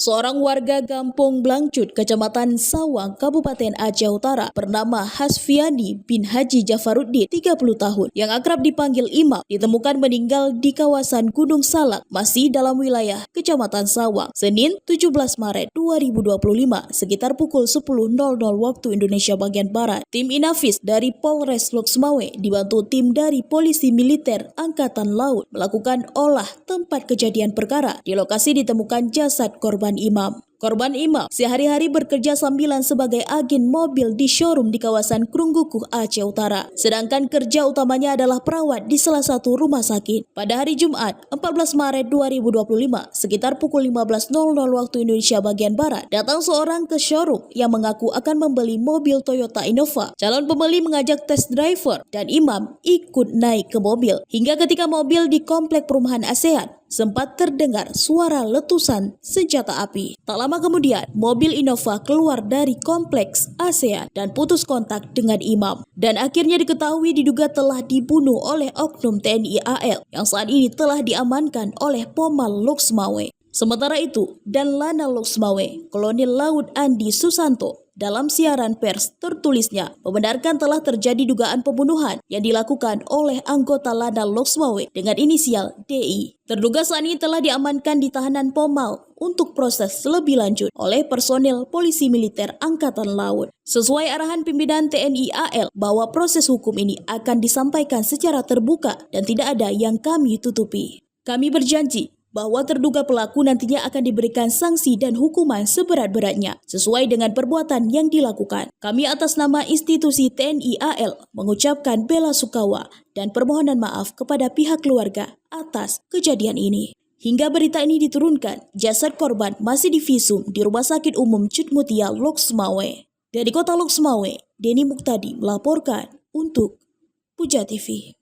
Seorang warga Kampung Blangcut, Kecamatan Sawang, Kabupaten Aceh Utara, bernama Hasfiani bin Haji Jafaruddin, 30 tahun, yang akrab dipanggil Imam, ditemukan meninggal di kawasan Gunung Salak, masih dalam wilayah Kecamatan Sawang, Senin 17 Maret 2025, sekitar pukul 10.00 waktu Indonesia bagian Barat. Tim Inafis dari Polres Loksmawe dibantu tim dari Polisi Militer Angkatan Laut melakukan olah tempat kejadian perkara. Di lokasi ditemukan jasad korban Imam. Korban Imam sehari-hari bekerja sambilan sebagai agen mobil di showroom di kawasan Krunggukuh, Aceh Utara. Sedangkan kerja utamanya adalah perawat di salah satu rumah sakit. Pada hari Jumat, 14 Maret 2025, sekitar pukul 15.00 waktu Indonesia bagian Barat, datang seorang ke showroom yang mengaku akan membeli mobil Toyota Innova. Calon pembeli mengajak test driver dan Imam ikut naik ke mobil. Hingga ketika mobil di komplek perumahan ASEAN, sempat terdengar suara letusan senjata api. Tak lama kemudian, mobil Innova keluar dari kompleks ASEAN dan putus kontak dengan Imam. Dan akhirnya diketahui diduga telah dibunuh oleh oknum TNI AL yang saat ini telah diamankan oleh Pomal Loksmawe. Sementara itu, dan Lana Loksmawe, Kolonel Laut Andi Susanto, dalam siaran pers tertulisnya membenarkan telah terjadi dugaan pembunuhan yang dilakukan oleh anggota Lana Loksmawe dengan inisial DI. Terduga saat ini telah diamankan di tahanan Pomal untuk proses lebih lanjut oleh personel Polisi Militer Angkatan Laut. Sesuai arahan pimpinan TNI AL bahwa proses hukum ini akan disampaikan secara terbuka dan tidak ada yang kami tutupi. Kami berjanji bahwa terduga pelaku nantinya akan diberikan sanksi dan hukuman seberat-beratnya sesuai dengan perbuatan yang dilakukan. Kami atas nama institusi TNI AL mengucapkan bela sungkawa dan permohonan maaf kepada pihak keluarga atas kejadian ini. Hingga berita ini diturunkan, jasad korban masih divisum di Rumah Sakit Umum Cutmutia Loksmawe. Dari Kota Loksmawe, Denny Muktadi melaporkan untuk Puja TV.